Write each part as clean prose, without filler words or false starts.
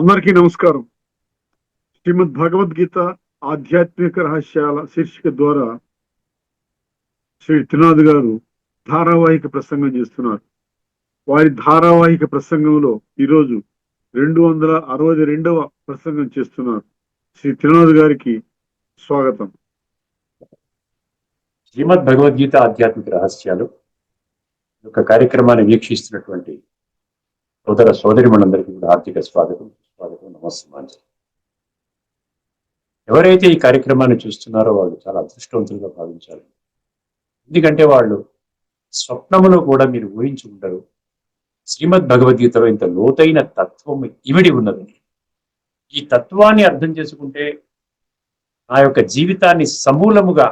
అందరికీ నమస్కారం. శ్రీమద్ భగవద్గీత ఆధ్యాత్మిక రహస్యాల శీర్షిక ద్వారా శ్రీ త్రినాథ్ గారు ధారావాహిక ప్రసంగం చేస్తున్నారు. వారి ధారావాహిక ప్రసంగంలో ఈరోజు 262వ ప్రసంగం చేస్తున్నారు. శ్రీ త్రినాథ్ గారికి స్వాగతం. శ్రీమద్ భగవద్గీత ఆధ్యాత్మిక రహస్యాలు యొక్క కార్యక్రమాన్ని వీక్షిస్తున్నటువంటి సోదర సోదరిమణులందరికీ కూడా హార్దిక స్వాగతం, నమస్కారం. ఎవరైతే ఈ కార్యక్రమాన్ని చూస్తున్నారో వాళ్ళు చాలా అదృష్టవంతులుగా భావించాలి. ఎందుకంటే వాళ్ళు స్వప్నములో కూడా మీరు ఊహించి ఉండరు శ్రీమద్ భగవద్గీతలో ఇంత లోతైన తత్వం ఇమిడి ఉన్నదని. ఈ తత్వాన్ని అర్థం చేసుకుంటే నా యొక్క జీవితాన్ని సమూలముగా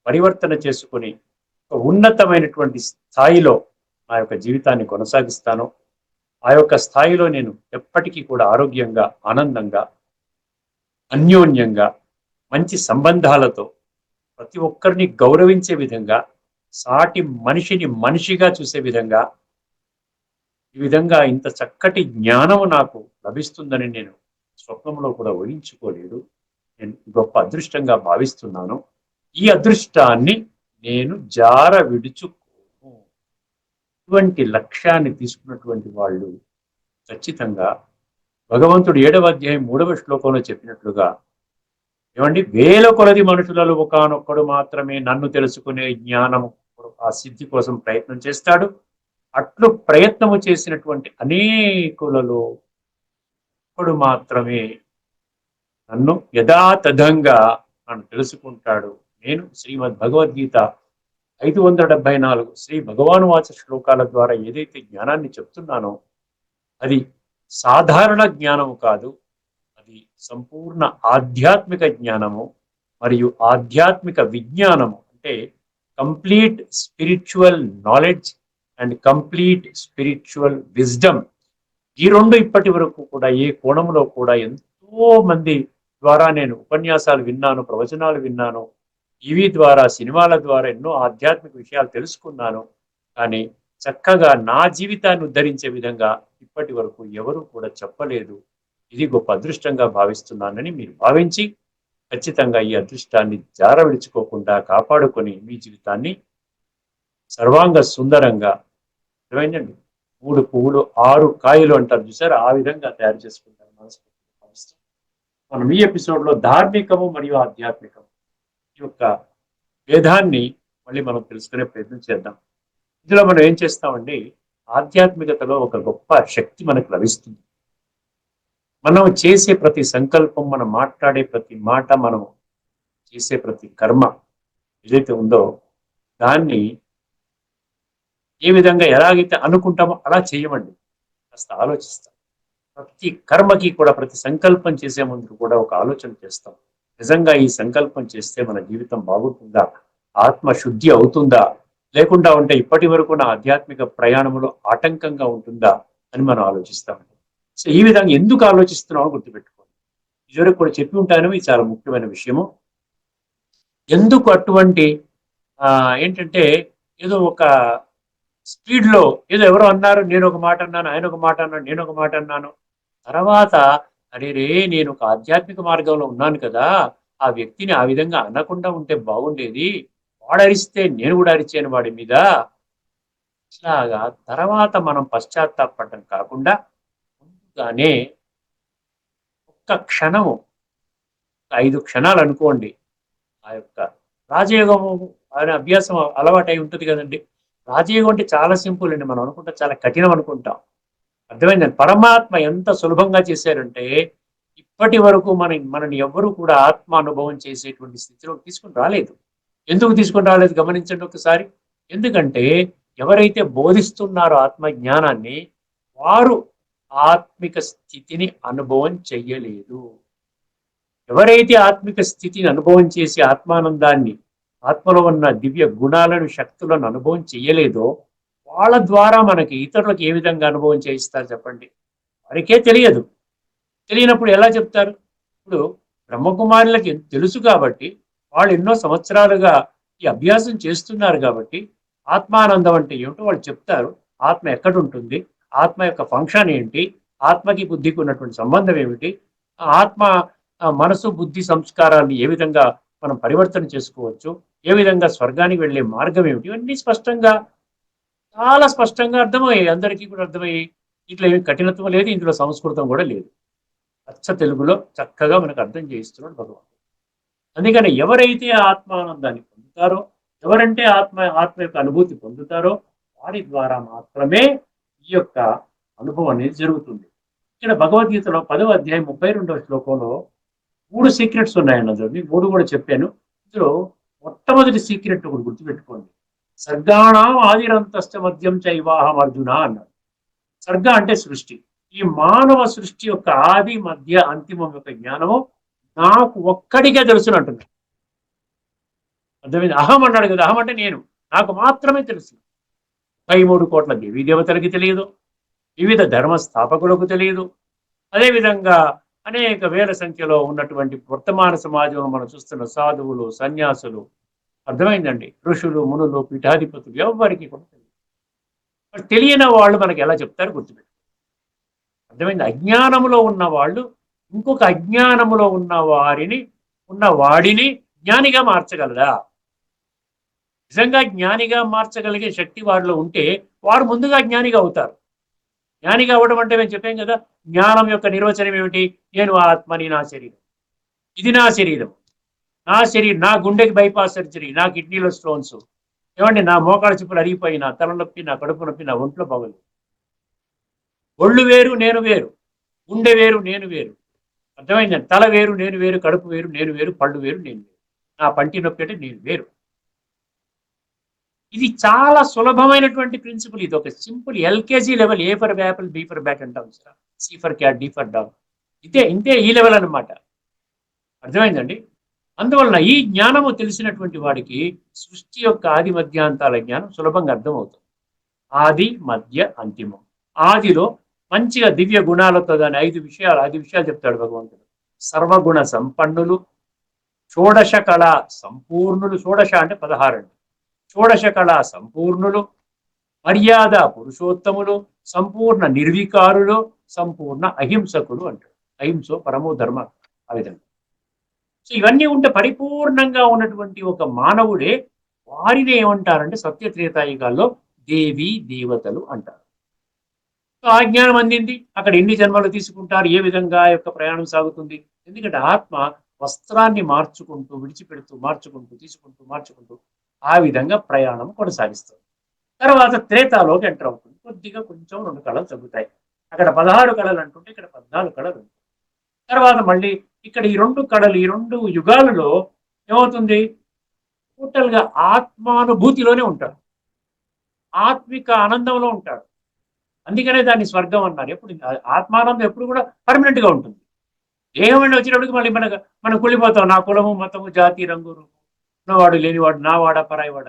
పరివర్తన చేసుకుని ఒక ఉన్నతమైనటువంటి స్థాయిలో నా యొక్క జీవితాన్ని కొనసాగిస్తాను. ఆ యొక్క స్థాయిలో నేను ఎప్పటికీ కూడా ఆరోగ్యంగా, ఆనందంగా, అన్యోన్యంగా, మంచి సంబంధాలతో ప్రతి ఒక్కరిని గౌరవించే విధంగా, సాటి మనిషిని మనిషిగా చూసే విధంగా, ఈ విధంగా ఇంత చక్కటి జ్ఞానము నాకు లభిస్తుందని నేను స్వప్నంలో కూడా ఊహించుకోలేదు. నేను గొప్ప అదృష్టంగా భావిస్తున్నాను. ఈ అదృష్టాన్ని నేను జార విడుచుకోను. ఇటువంటి లక్ష్యాన్ని తీసుకున్నటువంటి వాళ్ళు ఖచ్చితంగా భగవంతుడు 7వ అధ్యాయం 3వ శ్లోకంలో చెప్పినట్లుగా, ఏమండి, వేల కొలది మనుషులలో ఒకానొక్కడు మాత్రమే నన్ను తెలుసుకునే జ్ఞానము ఆ సిద్ధి కోసం ప్రయత్నం చేస్తాడు. అట్లు ప్రయత్నము చేసినటువంటి అనేకులలో ఒక్కడు మాత్రమే నన్ను యథాతథంగా నన్ను తెలుసుకుంటాడు. నేను శ్రీమద్ భగవద్గీత 574 శ్రీ భగవాను వాచ శ్లోకాల ద్వారా ఏదైతే జ్ఞానాన్ని చెప్తున్నానో అది సాధారణ జ్ఞానము కాదు, అది సంపూర్ణ ఆధ్యాత్మిక జ్ఞానము మరియు ఆధ్యాత్మిక విజ్ఞానము. అంటే complete spiritual knowledge and complete spiritual wisdom. ఈ రెండు ఇప్పటి వరకు కూడా ఏ కోణంలో కూడా ఎంతో మంది ద్వారా నేను ఉపన్యాసాలు విన్నాను, ప్రవచనాలు విన్నాను, టీవీ ద్వారా, సినిమాల ద్వారా ఎన్నో ఆధ్యాత్మిక విషయాలు తెలుసుకున్నాను. కానీ చక్కగా నా జీవితాన్ని ఉద్ధరించే విధంగా ఇప్పటి వరకు ఎవరు కూడా చెప్పలేదు. ఇది గొప్ప అదృష్టంగా భావిస్తున్నానని మీరు భావించి ఖచ్చితంగా ఈ అదృష్టాన్ని జార విడుచుకోకుండా కాపాడుకొని మీ జీవితాన్ని సర్వాంగ సుందరంగా, ఏమైందండి, 3 పువ్వులు 6 కాయలు అంటారు చూసారు, ఆ విధంగా తయారు చేసుకుంటారు మనస్ఫూర్తిగా భావిస్తూ మనం ఈ ఎపిసోడ్లో ధార్మికము మరియు ఆధ్యాత్మికము యొక్క భేదాన్ని మళ్ళీ మనం తెలుసుకునే ప్రయత్నం చేద్దాం. ఇందులో మనం ఏం చేస్తామండి, ఆధ్యాత్మికతలో ఒక గొప్ప శక్తి మనకు లభిస్తుంది. మనం చేసే ప్రతి సంకల్పం, మనం మాట్లాడే ప్రతి మాట, మనం చేసే ప్రతి కర్మ ఏదైతే ఉందో దాన్ని ఏ విధంగా ఎలాగైతే అనుకుంటామో అలా చేయమండి. కాస్త ఆలోచిస్తాం. ప్రతి కర్మకి కూడా, ప్రతి సంకల్పం చేసే ముందు కూడా ఒక ఆలోచన చేస్తాం. నిజంగా ఈ సంకల్పం చేస్తే మన జీవితం బాగుంటుందా, ఆత్మ శుద్ధి అవుతుందా, లేకుండా ఉంటే ఇప్పటి వరకు నా ఆధ్యాత్మిక ప్రయాణంలో ఆటంకంగా ఉంటుందా అని మనం ఆలోచిస్తామండి. సో ఈ విధంగా ఎందుకు ఆలోచిస్తున్నామో గుర్తుపెట్టుకోండి. ఇదివరకు కూడా చెప్పి ఉంటాను, ఇది చాలా ముఖ్యమైన విషయము. ఎందుకు అటువంటి ఏంటంటే ఏదో ఒక స్పీడ్లో ఏదో ఎవరో అన్నారు, నేను ఒక మాట అన్నాను, ఆయన ఒక మాట అన్నాను, నేను ఒక మాట అన్నాను, తర్వాత అరే రే నేను ఒక ఆధ్యాత్మిక మార్గంలో ఉన్నాను కదా, ఆ వ్యక్తిని ఆ విధంగా అనకుండా ఉంటే బాగుండేది, వాడు అరిస్తే నేను కూడా అరిచాను వాడి మీద, ఇట్లాగా తర్వాత మనం పశ్చాత్తాపడటం కాకుండా ముందుగానే ఒక్క క్షణము, 5 క్షణాలు అనుకోండి, ఆ యొక్క రాజయోగము ఆయన అభ్యాసం అలవాటు అయి ఉంటుంది కదండి. రాజయోగం అంటే చాలా సింపుల్ అండి, మనం అనుకుంటాం చాలా కఠినం అనుకుంటాం. అర్థమైందండి. పరమాత్మ ఎంత సులభంగా చేశారంటే ఇప్పటి వరకు మనని ఎవ్వరూ కూడా ఆత్మ అనుభవం చేసేటువంటి స్థితిలో తీసుకుని రాలేదు. ఎందుకు తీసుకుని రాలేదు గమనించండి ఒకసారి. ఎందుకంటే ఎవరైతే బోధిస్తున్నారో ఆత్మ జ్ఞానాన్ని వారు ఆత్మిక స్థితిని అనుభవం చెయ్యలేదు. ఎవరైతే ఆత్మిక స్థితిని అనుభవం చేసి ఆత్మానందాన్ని, ఆత్మలో ఉన్న దివ్య గుణాలను, శక్తులను అనుభవం చెయ్యలేదో వాళ్ళ ద్వారా మనకి ఇతరులకు ఏ విధంగా అనుభవం చేయిస్తారు చెప్పండి? వారికే తెలియదు. తెలియనప్పుడు ఎలా చెప్తారు? ఇప్పుడు బ్రహ్మకుమారులకి తెలుసు కాబట్టి వాళ్ళు ఎన్నో సంవత్సరాలుగా ఈ అభ్యాసం చేస్తున్నారు కాబట్టి ఆత్మానందం అంటే ఏమిటో వాళ్ళు చెప్తారు. ఆత్మ ఎక్కడ ఉంటుంది, ఆత్మ యొక్క ఫంక్షన్ ఏంటి, ఆత్మకి బుద్ధికి ఉన్నటువంటి సంబంధం ఏమిటి, ఆ ఆత్మ మనసు బుద్ధి సంస్కారాన్ని ఏ విధంగా మనం పరివర్తన చేసుకోవచ్చు, ఏ విధంగా స్వర్గానికి వెళ్ళే మార్గం ఏమిటి, ఇవన్నీ స్పష్టంగా, చాలా స్పష్టంగా అర్థమయ్యాయి, అందరికీ కూడా అర్థమయ్యాయి. ఇట్లా ఏమి కఠినత్వం లేదు, ఇందులో సంస్కృతం కూడా లేదు. అచ్చ తెలుగులో చక్కగా మనకు అర్థం చేయిస్తున్నాడు భగవంతుడు. అందుకని ఎవరైతే ఆత్మానందాన్ని పొందుతారో, ఎవరంటే ఆత్మ యొక్క అనుభూతి పొందుతారో, వారి ద్వారా మాత్రమే ఈ యొక్క అనుభవం అనేది జరుగుతుంది. ఇక్కడ భగవద్గీతలో 10వ అధ్యాయం 32వ శ్లోకంలో 3 సీక్రెట్స్ ఉన్నాయన్నది, 3 కూడా చెప్పాను. ఇందులో మొట్టమొదటి సీక్రెట్ ఒకటి గుర్తుపెట్టుకోండి. సర్గాణం ఆదిరంతస్థ మధ్యం చైవాహం అర్జున అన్నాడు. సర్గ అంటే సృష్టి. ఈ మానవ సృష్టి యొక్క ఆది మధ్య అంతిమం యొక్క జ్ఞానము నాకు ఒక్కడికే తెలుసును అంటున్నాడు. అర్థమైంది? అహం అన్నాడు కదా, అహం అంటే నేను, నాకు మాత్రమే తెలుసు. 13 కోట్ల దేవీ దేవతలకి తెలియదు, వివిధ ధర్మ స్థాపకులకు తెలియదు, అదేవిధంగా అనేక వేల సంఖ్యలో ఉన్నటువంటి వర్తమాన సమాజంలో మనం చూస్తున్న సాధువులు, సన్యాసులు, అర్థమైందండి, ఋషులు, మునులు, పీఠాధిపతులు, ఎవరికి కూడా తెలియదు. మరి తెలియని వాళ్ళు మనకి ఎలా చెప్తారు? గుర్తుపెట్టు. అర్థమైంది? అజ్ఞానములో ఉన్న వాళ్ళు ఇంకొక అజ్ఞానములో ఉన్న వాడిని జ్ఞానిగా మార్చగలరా? నిజంగా జ్ఞానిగా మార్చగలిగే శక్తి వారిలో ఉంటే వారు ముందుగా జ్ఞానిగా అవుతారు. జ్ఞానిగా అవ్వడం అంటే మేము చెప్పాం కదా, జ్ఞానం యొక్క నిర్వచనం ఏమిటి? నేను ఆత్మని, నా శరీరం, ఇది నా శరీరం, నా గుండెకి బైపాస్ సర్జరీ, నా కిడ్నీలో స్టోన్స్, ఏమండి, నా మోకాళ్ళ చిప్పులు అరిగిపోయినా, తలనొప్పి, నా కడుపు నొప్పి, నా ఒంట్లో బాగోలేదు. ఒళ్ళు వేరు, నేను వేరు, గుండె వేరు, నేను వేరు, అర్థమైందండి, తల వేరు, నేను వేరు, కడుపు వేరు, నేను వేరు, పళ్ళు వేరు, నేను వేరు, నా పంటి నొప్పి అంటే నేను వేరు. ఇది చాలా సులభమైనటువంటి ప్రిన్సిపల్. ఇది ఒక simple LKG level. A for apple, B for bat అంటాం, C for cat, D for dog. ఇంతే ఈ లెవెల్ అనమాట. అర్థమైందండి? అందువలన ఈ జ్ఞానము తెలిసినటువంటి వాడికి సృష్టి యొక్క ఆది మధ్యాంతాల జ్ఞానం సులభంగా అర్థమవుతుంది. ఆది మధ్య అంతిమం. ఆదిలో మంచిగా దివ్య గుణాలతో దాని 5 విషయాలు చెప్తాడు భగవంతుడు. సర్వగుణ సంపన్నులు, షోడశ కళా సంపూర్ణులు, షోడశ అంటే 16 అండి, షోడశ కళా సంపూర్ణులు, మర్యాద పురుషోత్తములు, సంపూర్ణ నిర్వికారులు, సంపూర్ణ అహింసకులు అంటాడు. అహింసో పరమో ధర్మ. ఆ విధంగా సో ఇవన్నీ ఉంటే పరిపూర్ణంగా ఉన్నటువంటి ఒక మానవుడే, వారిని ఏమంటారంటే సత్యత్రేతాయుగాల్లో దేవీ దేవతలు అంటారు. సో ఆ జ్ఞానం అందింది. అక్కడ ఎన్ని జన్మలు తీసుకుంటారు, ఏ విధంగా యొక్క ప్రయాణం సాగుతుంది? ఎందుకంటే ఆత్మ వస్త్రాన్ని మార్చుకుంటూ, విడిచిపెడుతూ, మార్చుకుంటూ, తీసుకుంటూ, మార్చుకుంటూ ఆ విధంగా ప్రయాణం కొనసాగిస్తుంది. తర్వాత త్రేతాలోకి ఎంటర్ అవుతుంది. కొద్దిగా కొంచెం 2 కళలు తగ్గుతాయి. అక్కడ 16 కళలు అంటుంటే ఇక్కడ 14 కళలు ఉంటాయి. తర్వాత మళ్ళీ ఇక్కడ ఈ 2 కళలు, ఈ 2 యుగాలలో ఏమవుతుంది? టోటల్ గా ఆత్మానుభూతిలోనే ఉంటాడు, ఆత్మిక ఆనందంలో ఉంటాడు. అందుకనే దాన్ని స్వర్గం అన్నారు. ఎప్పుడు ఆత్మానందం ఎప్పుడు కూడా పర్మనెంట్ గా ఉంటుంది. దేహం అండి వచ్చినప్పటికి మళ్ళీ మనం కుళ్ళిపోతాం. నా కులము, మతము, జాతి, రంగు, రూపు, ఉన్నవాడు, లేనివాడు, నావాడ, పరాయివాడ.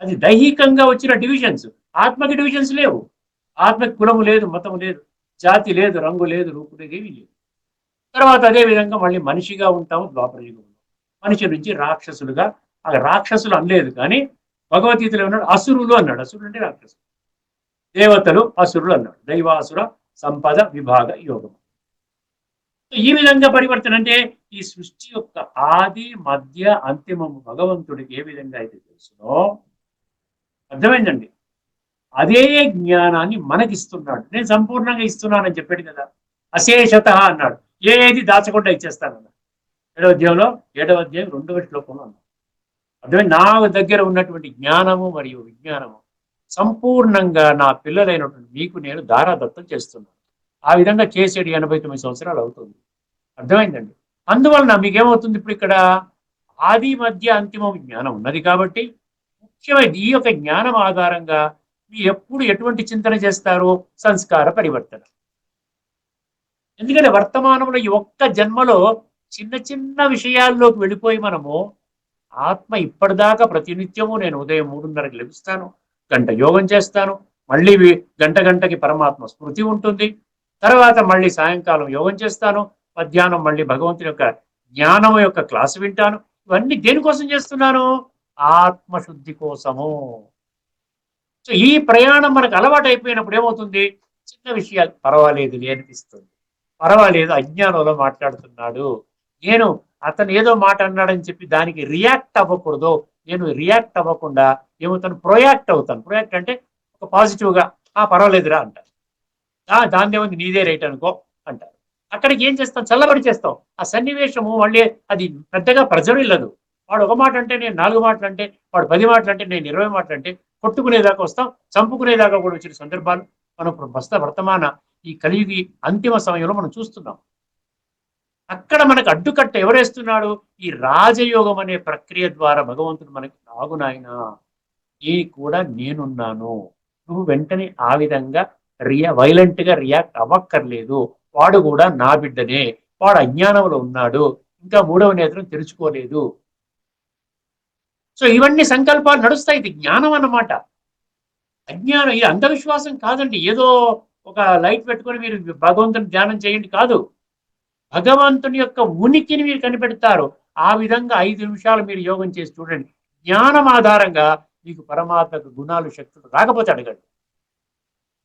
అది దైహికంగా వచ్చిన డివిజన్స్. ఆత్మకి డివిజన్స్ లేవు. ఆత్మకి కులము లేదు, మతము లేదు, జాతి లేదు, రంగు లేదు, రూపు లేదు, ఏమీ లేదు. తర్వాత అదే విధంగా మళ్ళీ మనిషిగా ఉంటాము ద్వాపర యుగంలో. మనిషి నుంచి రాక్షసులుగా, ఆ రాక్షసులు అనలేదు కానీ భగవద్గీతలో ఉన్నాడు అసురులు అన్నాడు. అసురులు అంటే రాక్షసులు. దేవతలు అసురులు అన్నాడు. దైవాసుర సంపద విభాగ యోగం. ఈ విధంగా పరివర్తన అంటే ఈ సృష్టి యొక్క ఆది మధ్య అంతిమము భగవంతుడికి ఏ విధంగా అయితే తెలుసునో, అర్థమైందండి, అదే జ్ఞానాన్ని మనకిస్తున్నాడు. నేను సంపూర్ణంగా ఇస్తున్నానని చెప్పాడు కదా, అశేషత అన్నాడు. ఏది దాచకుండా ఇచ్చేస్తానన్నాడు. 7వ అధ్యాయం 2వ శ్లోకంలో అన్నాడు. అర్థమైంది? నా దగ్గర ఉన్నటువంటి జ్ఞానము మరియు విజ్ఞానము సంపూర్ణంగా నా పిల్లలైనటువంటి మీకు నేను దారాదత్తం చేస్తున్నాను. ఆ విధంగా చేసేది 89 సంవత్సరాలు అవుతుంది. అర్థమైందండి? అందువలన మీకేమవుతుంది? ఇప్పుడు ఇక్కడ ఆది మధ్య అంతిమ జ్ఞానం ఉన్నది కాబట్టి ముఖ్యమైన ఈ యొక్క జ్ఞానం ఆధారంగా మీరు ఎప్పుడు ఎటువంటి చింతన చేస్తారు? సంస్కార పరివర్తన. ఎందుకంటే వర్తమానంలో ఈ ఒక్క జన్మలో చిన్న చిన్న విషయాల్లోకి వెళ్ళిపోయి మనము ఆత్మ ఇప్పటిదాకా ప్రతినిత్యము నేను ఉదయం 3:30కి లభిస్తాను, గంట యోగం చేస్తాను, మళ్ళీ గంటకి పరమాత్మ స్మృతి ఉంటుంది, తర్వాత మళ్ళీ సాయంకాలం యోగం చేస్తాను, మధ్యాహ్నం మళ్ళీ భగవంతుని యొక్క జ్ఞానం యొక్క క్లాసు వింటాను. ఇవన్నీ దేనికోసం చేస్తున్నాను? ఆత్మశుద్ధి కోసము. సో ఈ ప్రయాణం మనకు అలవాటు అయిపోయినప్పుడు ఏమవుతుంది? చిన్న విషయాలు పర్వాలేదు అనిపిస్తుంది. పర్వాలేదు, అజ్ఞానంలో మాట్లాడుతున్నాడు, నేను అతను ఏదో మాట అన్నాడని చెప్పి దానికి రియాక్ట్ అవ్వకూడదు. నేను రియాక్ట్ అవ్వకుండా ఏమవుతాను, ప్రొయాక్ట్ అవుతాను. ప్రొయాక్ట్ అంటే ఒక పాజిటివ్గా పర్వాలేదురా అంటారు. దాని ఏముంది, నీదే రైట్ అనుకో అంటారు. అక్కడికి ఏం చేస్తాం, చల్లబడి చేస్తాం. ఆ సన్నివేశము మళ్ళీ అది పెద్దగా ప్రజరిల్లదు. వాడు ఒక మాట అంటే నేను 4 మాటలు అంటే, వాడు 10 మాటలు అంటే నేను 20 మాటలు అంటే కొట్టుకునేదాకా వస్తాం, చంపుకునేదాకా కూడా వచ్చిన సందర్భాలు మనం వర్తమాన ఈ కలియుగి అంతిమ సమయంలో మనం చూస్తున్నాం. అక్కడ మనకు అడ్డుకట్ట ఎవరేస్తున్నాడు, ఈ రాజయోగం అనే ప్రక్రియ ద్వారా భగవంతుడు మనకి నాగునాయన ఈ కూడా నేనున్నాను, నువ్వు వెంటనే ఆ విధంగా వైలెంట్ గా రియాక్ట్ అవ్వక్కర్లేదు, వాడు కూడా నా బిడ్డనే, వాడు అజ్ఞానంలో ఉన్నాడు, ఇంకా 3వ నేత్రం తెరుచుకోలేదు. సో ఇవన్నీ సంకల్పాలు నడుస్తాయి. ఇది జ్ఞానం అన్నమాట. అజ్ఞానం ఇది అంధవిశ్వాసం కాదండి. ఏదో ఒక లైట్ పెట్టుకొని మీరు భగవంతుని ధ్యానం చేయండి కాదు. భగవంతుని యొక్క ఉనికిని మీరు కనిపెడతారు. ఆ విధంగా 5 నిమిషాలు మీరు యోగం చేసి చూడండి. జ్ఞానం ఆధారంగా మీకు పరమాత్మకు గుణాలు శక్తులు రాకపోతే అడగండి.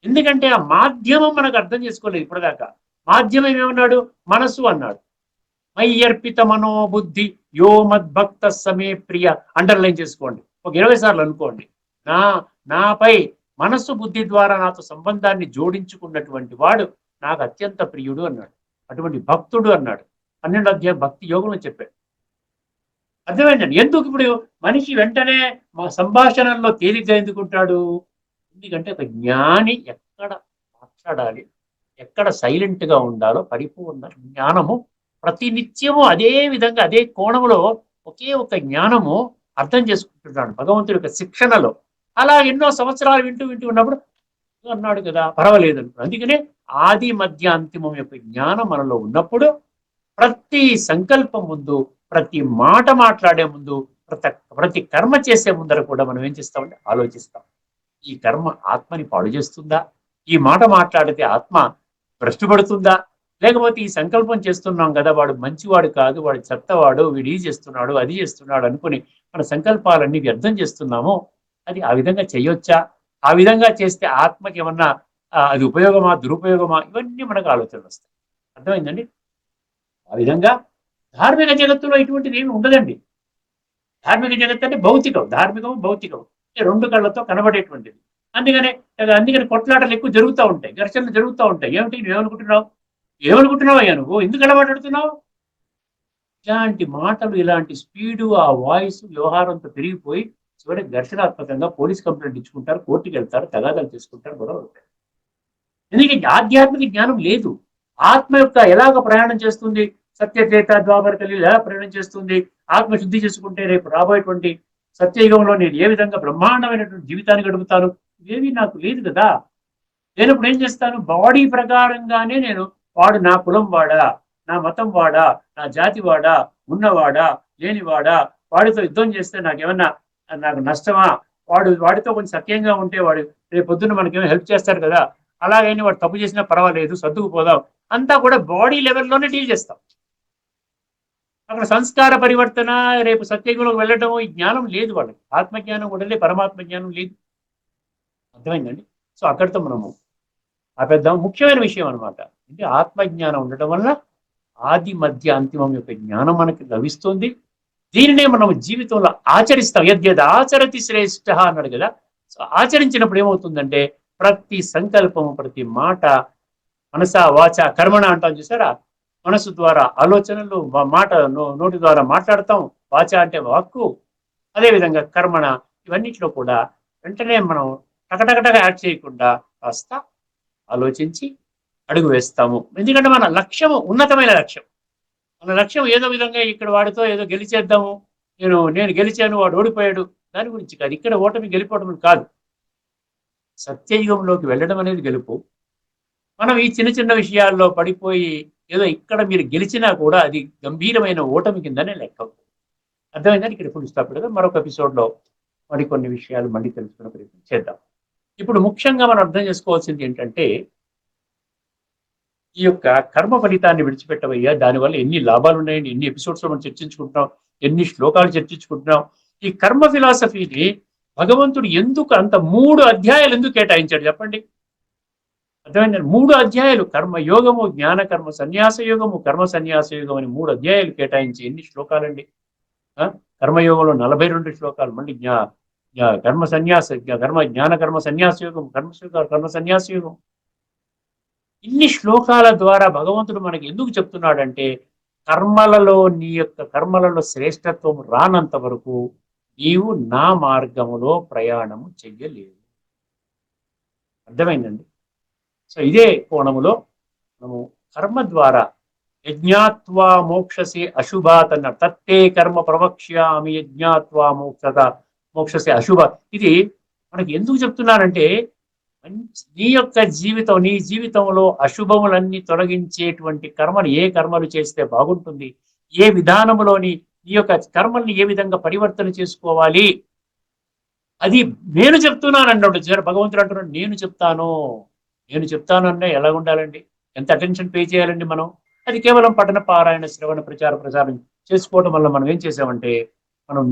ఎందుకంటే ఆ మాధ్యమం మనకు అర్థం చేసుకోలేదు ఇప్పటిదాకా. మాధ్యమం ఏమన్నాడు, మనసు అన్నాడు. మయ్యర్పిత మనోబుద్ధి యో మద్భక్త సమే ప్రియ, అండర్లైన్ చేసుకోండి, ఒక 20 సార్లు అనుకోండి. నాపై మనస్సు బుద్ధి ద్వారా నాతో సంబంధాన్ని జోడించుకున్నటువంటి వాడు నాకు అత్యంత ప్రియుడు అన్నాడు. అటువంటి భక్తుడు అన్నాడు. 12వ అధ్యాయం భక్తి యోగంలో చెప్పాడు. అర్థమైందండి. ఎందుకు ఇప్పుడు మనిషి వెంటనే మా సంభాషణల్లో తేలిగ్గా ఎందుకుంటాడు? ఎందుకంటే ఒక జ్ఞాని ఎక్కడ మాట్లాడాలి, ఎక్కడ సైలెంట్ గా ఉండాలో పరిపూర్ణ జ్ఞానము ప్రతినిత్యము అదే విధంగా అదే కోణంలో ఒకే ఒక జ్ఞానము అర్థం చేసుకుంటున్నాడు భగవంతుడి యొక్క శిక్షణలో. అలా ఎన్నో సంవత్సరాలు వింటూ ఉన్నప్పుడు అన్నాడు కదా, పర్వాలేదు అనుకున్నాడు. అందుకనే ఆది మధ్య అంతిమం యొక్క జ్ఞానం మనలో ఉన్నప్పుడు ప్రతి సంకల్పం ముందు, ప్రతి మాట మాట్లాడే ముందు, ప్రతి కర్మ చేసే ముందర కూడా మనం ఏం చేస్తామంటే ఆలోచిస్తాం. ఈ కర్మ ఆత్మని పాడు చేస్తుందా? ఈ మాట మాట్లాడితే ఆత్మ భ్రష్టుపడుతుందా? లేకపోతే ఈ సంకల్పం చేస్తున్నాం కదా, వాడు మంచివాడు కాదు, వాడు చెత్తవాడు, వీడు ఈ చేస్తున్నాడు అది చేస్తున్నాడు అనుకుని మన సంకల్పాలన్నీ వ్యర్థం చేస్తున్నాము. అది ఆ విధంగా చేయొచ్చా? ఆ విధంగా చేస్తే ఆత్మకి ఏమన్నా అది ఉపయోగమా దురుపయోగమా? ఇవన్నీ మనకు ఆలోచనలు వస్తాయి. అర్థమైందండి? ఆ విధంగా ధార్మిక జగత్తులో ఇటువంటిది ఏమి ఉండదండి. ధార్మిక జగత్తు అంటే భౌతికం, ధార్మికం భౌతికం 2 కళ్ళతో కనబడేటువంటిది. అందుకని కొట్లాటలు ఎక్కువ జరుగుతూ ఉంటాయి, ఘర్షణలు జరుగుతూ ఉంటాయి. ఏమిటి ఏమనుకుంటున్నావు అయ్యా నువ్వు, ఎందుకు ఎలా మాట్లాడుతున్నావు? ఇలాంటి మాటలు, ఇలాంటి స్పీడు, ఆ వాయిస్ వ్యవహారంతో పెరిగిపోయి చివరికి ఘర్షణాత్మకంగా పోలీస్ కంప్లైంట్ ఇచ్చుకుంటారు, కోర్టుకి వెళ్తారు, తగాదాలు చేసుకుంటారు, గొడవ అవుతాయి. ఎందుకంటే ఆధ్యాత్మిక జ్ఞానం లేదు. ఆత్మ యొక్క ఎలాగ ప్రయాణం చేస్తుంది, సత్యచేత ద్వాపర కలిగి ఎలా ప్రయాణం చేస్తుంది, ఆత్మ శుద్ధి చేసుకుంటే రేపు రాబోయేటువంటి సత్యయుగంలో నేను ఏ విధంగా బ్రహ్మాండమైనటువంటి జీవితాన్ని గడుపుతాను, ఇవేవి నాకు లేదు కదా. లేనప్పుడు ఏం చేస్తాను, బాడీ ప్రకారంగానే నేను వాడు నా కులం వాడా, నా మతం వాడా, నా జాతి వాడా, ఉన్నవాడా లేనివాడా, వాడితో యుద్ధం చేస్తే నాకు నష్టమా, వాడితో కొంచెం సత్యంగా ఉంటే వాడు రేపు పొద్దున్న మనకేమో హెల్ప్ చేస్తారు కదా, అలాగని వాడు తప్పు చేసినా పర్వాలేదు సర్దుకుపోదాం, అంతా కూడా బాడీ లెవెల్లోనే డీల్ చేస్తాం. అక్కడ సంస్కార పరివర్తన, రేపు సత్యయుగంలోకి వెళ్ళటం, ఈ జ్ఞానం లేదు వాళ్ళకి. ఆత్మజ్ఞానం కూడా లేదు, పరమాత్మ జ్ఞానం లేదు. అర్థమైందండి? సో అక్కడితో మనము ఆపేద్దాం. ముఖ్యమైన విషయం అనమాట. అంటే ఆత్మజ్ఞానం ఉండటం వల్ల ఆది మధ్య అంతిమం యొక్క జ్ఞానం మనకి లభిస్తుంది. దీనినే మనం జీవితంలో ఆచరిస్తాం. యద్యద్ ఆచరతి శ్రేష్ఠ అన్నాడు కదా. సో ఆచరించినప్పుడు ఏమవుతుందంటే ప్రతి సంకల్పము, ప్రతి మాట, మనస వాచ కర్మణ అంటాం చూసారా, మనసు ద్వారా ఆలోచనలు, మాట నోటి ద్వారా మాట్లాడతాం, వాచ అంటే వాక్కు, అదేవిధంగా కర్మణ, ఇవన్నిట్లో కూడా వెంటనే మనం టకటకటగా యాడ్ చేయకుండా కాస్త ఆలోచించి అడుగు వేస్తాము. ఎందుకంటే మన లక్ష్యము ఉన్నతమైన లక్ష్యం. మన లక్ష్యం ఏదో విధంగా ఇక్కడ వాడితో ఏదో గెలిచేద్దాము, నేను గెలిచాను వాడు ఓడిపోయాడు, దాని గురించి కాదు. ఇక్కడ ఓటమి గెలిపోవడం కాదు, సత్యయుగంలోకి వెళ్ళడం అనేది గెలుపు. మనం ఈ చిన్న చిన్న విషయాల్లో పడిపోయి ఏదో ఇక్కడ మీరు గెలిచినా కూడా అది గంభీరమైన ఓటమి కిందనే లెక్క. అర్థమైందని ఇక్కడ ఫుల్ స్టాప్ పెడదాం. మరొక ఎపిసోడ్లో మరికొన్ని విషయాలు మళ్ళీ తెలుసుకునే ప్రయత్నం చేద్దాం. ఇప్పుడు ముఖ్యంగా మనం అర్థం చేసుకోవాల్సింది ఏంటంటే, ఈ యొక్క కర్మ ఫలితాన్ని విడిచిపెట్టవయ్యా, దానివల్ల ఎన్ని లాభాలు ఉన్నాయని ఎన్ని ఎపిసోడ్స్లో మనం చర్చించుకుంటున్నాం, ఎన్ని శ్లోకాలు చర్చించుకుంటున్నాం. ఈ కర్మ ఫిలాసఫీని భగవంతుడు ఎందుకు అంత 3 అధ్యాయాలు ఎందుకు కేటాయించాడు చెప్పండి? అర్థమైంది. 3 అధ్యాయాలు కర్మయోగము, జ్ఞాన కర్మ సన్యాస యోగము, కర్మ సన్యాస యోగం అని 3 అధ్యాయాలు కేటాయించి ఎన్ని శ్లోకాలండి. ఆ? కర్మయోగంలో 42 శ్లోకాలు, మళ్ళీ కర్మ సన్యాస జ్ఞాన కర్మ సన్యాస యోగం, కర్మ సన్యాస యోగం. ఇన్ని శ్లోకాల ద్వారా భగవంతుడు మనకి ఎందుకు చెప్తున్నాడంటే, నీ యొక్క కర్మలలో శ్రేష్టత్వం రానంత వరకు నీవు నా మార్గములో ప్రయాణము చెయ్యలేవు. అర్థమైందండి. సో ఇదే కోణములో మనము కర్మ ద్వారా యజ్ఞాత్వా మోక్షసే అశుభాత్ అన్న తత్తే కర్మ ప్రవక్ష్యామి యజ్ఞాత్వా మోక్షసే అశుభాత్. ఇది మనకి ఎందుకు చెప్తున్నానంటే, నీ జీవితంలో అశుభములన్నీ తొలగించేటువంటి కర్మలు ఏ కర్మలు చేస్తే బాగుంటుంది, ఏ విధానములోని నీ యొక్క కర్మల్ని ఏ విధంగా పరివర్తన చేసుకోవాలి, అది నేను చెప్తున్నాను అన్నాడు. భగవంతుడు అంటున్నాడు నేను చెప్తాను అన్న ఎలా ఉండాలండి, ఎంత అటెన్షన్ పే చేయాలండి మనం. అది కేవలం పఠన పారాయణ శ్రవణ ప్రచారం చేసుకోవడం వల్ల మనం ఏం చేసామంటే,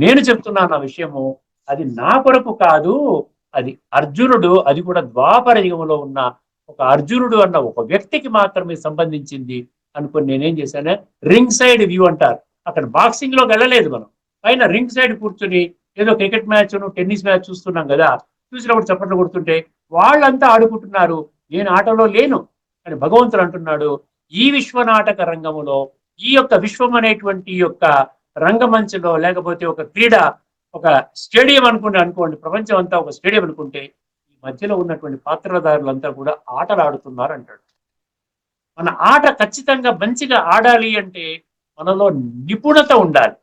నేను చెప్తున్నాను ఆ విషయము, అది నా కొరకు కాదు, అది అర్జునుడు, అది కూడా ద్వాపర యుగంలో ఉన్న ఒక అర్జునుడు అన్న ఒక వ్యక్తికి మాత్రమే సంబంధించింది అనుకుని నేనేం చేశాను, రింగ్ సైడ్ వ్యూ అంటారు. అక్కడ బాక్సింగ్ లోకి వెళ్ళలేదు, మనం పైన రింగ్ సైడ్ కూర్చుని ఏదో క్రికెట్ మ్యాచ్ టెన్నిస్ మ్యాచ్ చూస్తున్నాం కదా, చూసినప్పుడు చప్పట్లు కొడుతుంటే వాళ్ళంతా ఆడుకుంటున్నారు, నేను ఆటలో లేను అని భగవంతుడు అంటున్నాడు. ఈ విశ్వనాటక రంగములో, ఈ యొక్క విశ్వం అనేటువంటి యొక్క రంగమంచులో, లేకపోతే ఒక క్రీడ, ఒక స్టేడియం అనుకోండి, ప్రపంచం అంతా ఒక స్టేడియం అనుకుంటే, ఈ మధ్యలో ఉన్నటువంటి పాత్రధారులంతా కూడా ఆటలు ఆడుతున్నారు అంటాడు. మన ఆట ఖచ్చితంగా మంచిగా ఆడాలి అంటే మనలో నిపుణత ఉండాలి,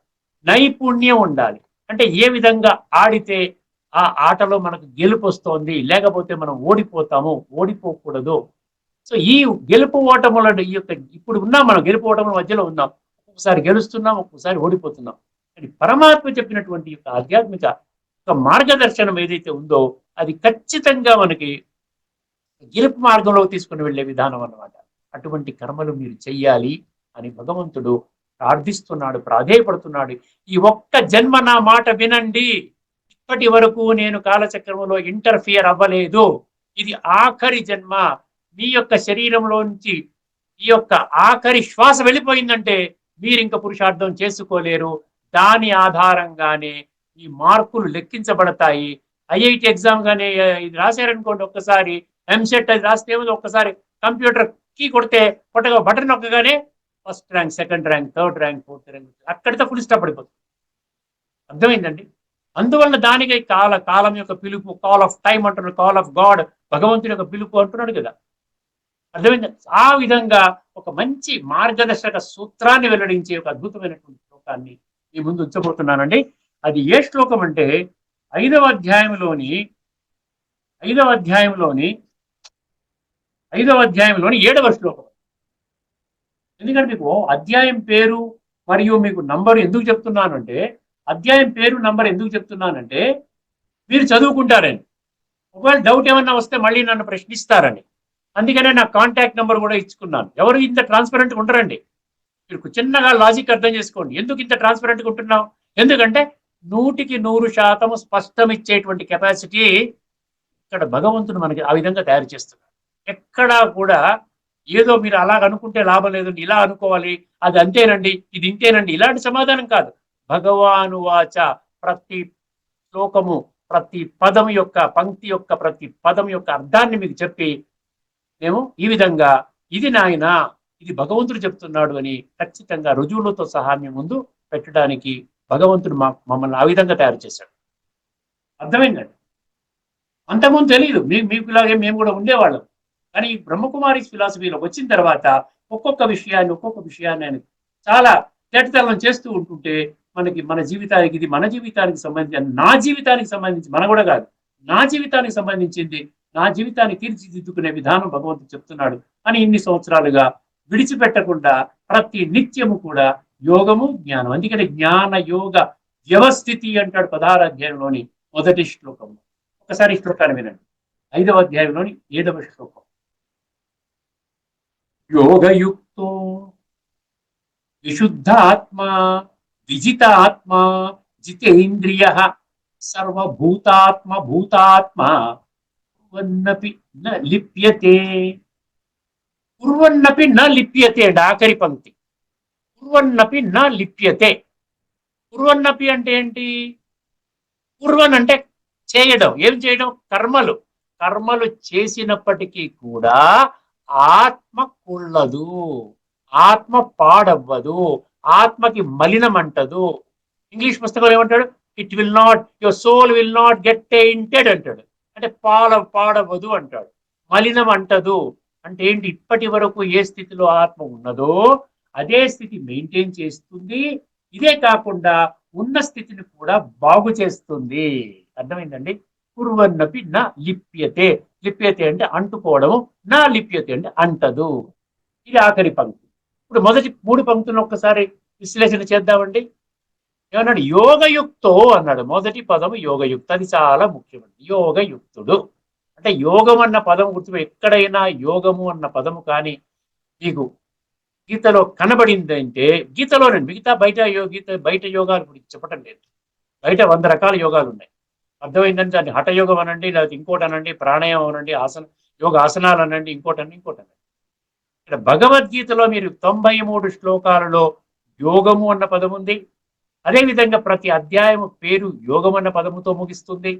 నైపుణ్యం ఉండాలి. అంటే ఏ విధంగా ఆడితే ఆ ఆటలో మనకు గెలుపు వస్తోంది, లేకపోతే మనం ఓడిపోకూడదు. సో ఈ గెలుపు ఓటముల ఈ యొక్క ఇప్పుడు ఉన్నాం, మనం గెలుపు ఓటముల మధ్యలో ఉన్నాం, ఒక్కొక్కసారి గెలుస్తున్నాం, ఒక్కొక్కసారి ఓడిపోతున్నాం. అని పరమాత్మ చెప్పినటువంటి యొక్క ఆధ్యాత్మిక మార్గదర్శనం ఏదైతే ఉందో అది ఖచ్చితంగా మనకి గెలుపు మార్గంలో తీసుకుని వెళ్ళే విధానం అన్నమాట. అటువంటి కర్మలు మీరు చెయ్యాలి అని భగవంతుడు ప్రార్థిస్తున్నాడు, ప్రాధేయపడుతున్నాడు. ఈ ఒక్క జన్మ నా మాట వినండి, ఇప్పటి వరకు నేను కాలచక్రంలో ఇంటర్ఫియర్ అవ్వలేదు, ఇది ఆఖరి జన్మ. మీ యొక్క శరీరంలోంచి ఈ యొక్క ఆఖరి శ్వాస వెళ్ళిపోయిందంటే మీరు ఇంకా పురుషార్థం చేసుకోలేరు. దాని ఆధారంగానే ఈ మార్కులు లెక్కించబడతాయి. ఐఐటి ఎగ్జామ్ గానే ఇది రాశారనుకోండి, ఒక్కసారి ఎంసెట్ అది రాస్తే ఒక్కసారి కంప్యూటర్ కీ కొట్టగా బటన్ నొక్కగానే first rank, second rank, third rank, fourth rank, అక్కడితో ఫుల్ స్టాప్ పడిపోతుంది. అర్థమైందండి. అందువల్ల దానికి కాలం యొక్క పిలుపు, కాల్ ఆఫ్ టైం అంటున్నాడు, కాల్ ఆఫ్ గాడ్, భగవంతుని యొక్క పిలుపు అంటున్నాడు కదా. అర్థమైంది. ఆ విధంగా ఒక మంచి మార్గదర్శక సూత్రాన్ని వెల్లడించే ఒక అద్భుతమైనటువంటి శ్లోకాన్ని మీ ముందు ఉంచబోతున్నానండి. అది ఏ శ్లోకం అంటే 5వ అధ్యాయంలోని 7వ శ్లోకం. ఎందుకంటే మీకు అధ్యాయం పేరు మరియు మీకు నంబర్ ఎందుకు చెప్తున్నానంటే, అధ్యాయం పేరు నంబర్ ఎందుకు చెప్తున్నానంటే మీరు చదువుకుంటారని, ఒకవేళ డౌట్ ఏమన్నా వస్తే మళ్ళీ నన్ను ప్రశ్నిస్తారని. అందుకనే నా కాంటాక్ట్ నెంబర్ కూడా ఇచ్చుకున్నాను. ఎవరు ఇంత ట్రాన్స్పరెంట్గా ఉండరండి. మీరు చిన్నగా లాజిక్ అర్థం చేసుకోండి. ఎందుకు ఇంత ట్రాన్స్పరెంట్గా ఉంటున్నాం? ఎందుకంటే 100% స్పష్టం ఇచ్చేటువంటి కెపాసిటీ ఇక్కడ భగవంతుడు మనకి ఆ విధంగా తయారు చేస్తున్నాడు. ఎక్కడా కూడా ఏదో మీరు అలాగ అనుకుంటే లాభం లేదండి, ఇలా అనుకోవాలి, అది అంతేనండి, ఇది ఇంతేనండి, ఇలాంటి సమాధానం కాదు. భగవాను వాచ, ప్రతి శ్లోకము, ప్రతి పదం యొక్క పంక్తి యొక్క ప్రతి పదం యొక్క అర్థాన్ని మీకు చెప్పి మేము ఈ విధంగా ఇది నాయన, ఇది భగవంతుడు చెప్తున్నాడు అని ఖచ్చితంగా రుజువులతో సహా మీ ముందు పెట్టడానికి భగవంతుడు మమ్మల్ని ఆ విధంగా తయారు చేశాడు. అర్థమైందండి. అంతకుముందు తెలియదు, మీకు ఇలాగే మేము కూడా ఉండేవాళ్ళం. కానీ బ్రహ్మకుమారి ఫిలాసఫీలో వచ్చిన తర్వాత ఒక్కొక్క విషయాన్ని ఆయన చాలా తేటతెల్లం చేస్తూ ఉంటుంటే మనకి మన జీవితానికి, ఇది మన జీవితానికి సంబంధించి, నా జీవితానికి సంబంధించి, మన కూడా కాదు, నా జీవితానికి సంబంధించింది, నా జీవితాన్ని తీర్చిదిద్దుకునే విధానం భగవంతుడు చెప్తున్నాడు అని ఇన్ని సంవత్సరాలుగా విడిచిపెట్టకుండా ప్రతి నిత్యము కూడా యోగము, జ్ఞానం. అందుకని జ్ఞాన యోగ వ్యవస్థితి అంటాడు 16వ అధ్యాయంలోని మొదటి శ్లోకంలో. ఒకసారి శ్లోకాన్ని వినండి. 5వ అధ్యాయంలోని 7వ శ్లోకం. యోగయుక్తో విశుద్ధాత్మ విజితాత్మ జితేంద్రియ సర్వభూతాత్మ కుర్వన్నపి న లిప్యతే. కుర్వన్నపి న లిప్యతే అండి ఆఖరి పంక్తి. కుర్వన్నపి న లిప్యతే. కుర్వన్నపి అంటే ఏంటి? కుర్వన్ అంటే చేయడం. ఏం చేయడం? కర్మలు. కర్మలు చేసినప్పటికీ కూడా ఆత్మ కుళ్ళదు, ఆత్మ పాడవ్వదు, ఆత్మకి మలినం అంటదు. ఇంగ్లీష్ పుస్తకంలో ఏమంటాడు? It will not, your soul will not get tainted అంటాడు. అంటే పాడవ్వదు అంటాడు. మలినం అంటదు అంటే ఏంటి? ఇప్పటి వరకు ఏ స్థితిలో ఆత్మ ఉన్నదో అదే స్థితి మెయింటైన్ చేస్తుంది. ఇదే కాకుండా ఉన్న స్థితిని కూడా బాగు చేస్తుంది. అర్థమైందండి? కుర్వన్నపి నా లిప్యతే. లిప్యతే అంటే అంటుకోవడము, నా లిప్యతే అంటే అంటదు. ఇది ఆఖరి పంక్తి. ఇప్పుడు మొదటి 3 పంక్తులను ఒక్కసారి విశ్లేషణ చేద్దామండి. ఏమన్నాడు? యోగయుక్తో అన్నాడు. మొదటి పదము యోగయుక్త. అది చాలా ముఖ్యమండి. యోగయుక్తుడు అంటే యోగం అన్న పదం గుర్తు. ఎక్కడైనా యోగము అన్న పదము కానీ మీకు గీతలో కనబడింది అంటే, గీతలోనండి, మిగతా బయట యోగాల గురించి చెప్పటం లేదు. బయట 100 రకాల యోగాలు ఉన్నాయి. అర్థమైందని దాన్ని హఠయోగం అనండి, లేకపోతే ఇంకోటి అనండి, ప్రాణాయామం అనండి, యోగ ఆసనాలు అనండి, ఇంకోటి అనండి. ఇక్కడ భగవద్గీతలో మీరు 93 శ్లోకాలలో యోగము అన్న పదం ఉంది. అదేవిధంగా ప్రతి అధ్యాయము పేరు యోగం అన్న పదముతో ముగిస్తుంది.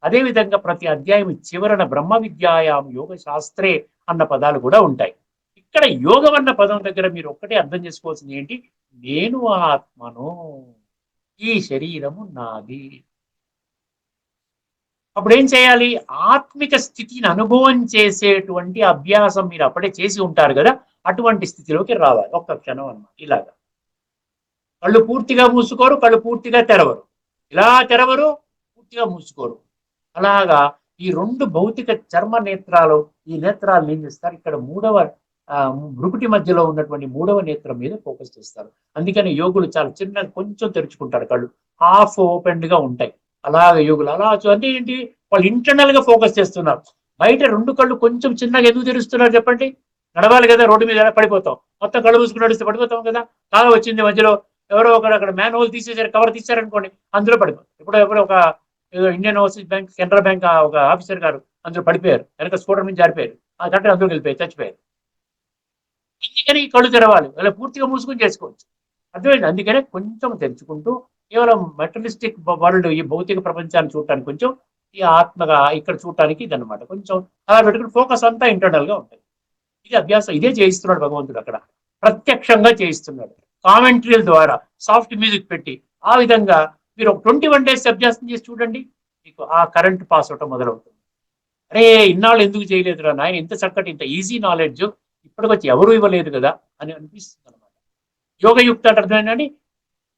అదేవిధంగా ప్రతి అధ్యాయం చివరన బ్రహ్మ విద్యాయాం యోగ శాస్త్రే అన్న పదాలు కూడా ఉంటాయి. ఇక్కడ యోగం అన్న పదం దగ్గర మీరు ఒక్కటే అర్థం చేసుకోవాల్సింది ఏంటి? నేను ఆత్మను, ఈ శరీరము నాది. అప్పుడు ఏం చేయాలి? ఆత్మిక స్థితిని అనుభవం చేసేటువంటి అభ్యాసం మీరు అప్పుడే చేసి ఉంటారు కదా, అటువంటి స్థితిలోకి రావాలి. ఒక్క క్షణం అన్నమాట. ఇలాగా కళ్ళు పూర్తిగా మూసుకోరు, కళ్ళు పూర్తిగా తెరవరు. ఇలా తెరవరు, పూర్తిగా మూసుకోరు. అలాగా ఈ 2 భౌతిక చర్మ నేత్రాలు, ఈ నేత్రాలు ఏం చేస్తారు? ఇక్కడ భృకుటి మధ్యలో ఉన్నటువంటి 3వ నేత్రం మీద ఫోకస్ చేస్తారు. అందుకని యోగులు చాలా చిన్న కొంచెం తెరుచుకుంటారు, కళ్ళు హాఫ్ ఓపెన్డ్ గా ఉంటాయి. అలాగే యోగులు అలా అంటే ఏంటి? వాళ్ళు ఇంటర్నల్ గా ఫోకస్ చేస్తున్నారు. బయట 2 కళ్ళు కొంచెం చిన్నగా ఎందుకు తెరుస్తున్నారు చెప్పండి? నడవాలి కదా, రోడ్డు మీద పడిపోతాం. మొత్తం కళ్ళు మూసుకుని నడిస్తే పడిపోతాం కదా. కాల వచ్చింది మధ్యలో, ఎవరో ఒకరు అక్కడ మ్యాన్ హోల్ తీసేసారు, కవర్ తీసారనుకోండి, అందులో పడిపోతాం. ఎవరో ఒక Indian overseas bank, Canara bank ఒక ఆఫీసర్ గారు అందులో పడిపోయారు, వెనక స్కూటర్ నుంచి జారిపోయారు, ఆ గంట అందులోకి వెళ్ళిపోయారు, చచ్చిపోయారు. అందుకని కళ్ళు తెరవాలి, అలా పూర్తిగా మూసుకొని చేసుకోవచ్చు. అర్థమైంది? అందుకనే కొంచెం తెరుచుకుంటూ కేవలం మెటలిస్టిక్ వరల్డ్, ఈ భౌతిక ప్రపంచాన్ని చూడటానికి కొంచెం, ఈ ఆత్మగా ఇక్కడ చూడటానికి ఇది అనమాట. కొంచెం అలా పెట్టుకుని ఫోకస్ అంతా ఇంటర్నల్ గా ఉంటుంది. ఇది అభ్యాసం. ఇదే చేయిస్తున్నాడు భగవంతుడు అక్కడ, ప్రత్యక్షంగా చేయిస్తున్నాడు. కామెంటరీల ద్వారా సాఫ్ట్ మ్యూజిక్ పెట్టి ఆ విధంగా మీరు ఒక 21 days అభ్యాసం చేసి చూడండి, మీకు ఆ కరెంట్ పాస్ అవటం మొదలవుతుంది. అరే ఇన్నాళ్ళు ఎందుకు చేయలేదురా నాయన, ఇంత చక్కటి ఇంత ఈజీ నాలెడ్జ్ ఇప్పటికొచ్చి ఎవరు ఇవ్వలేదు కదా అని అనిపిస్తుంది అనమాట. యోగయుక్త అంటే అర్థమైందండి?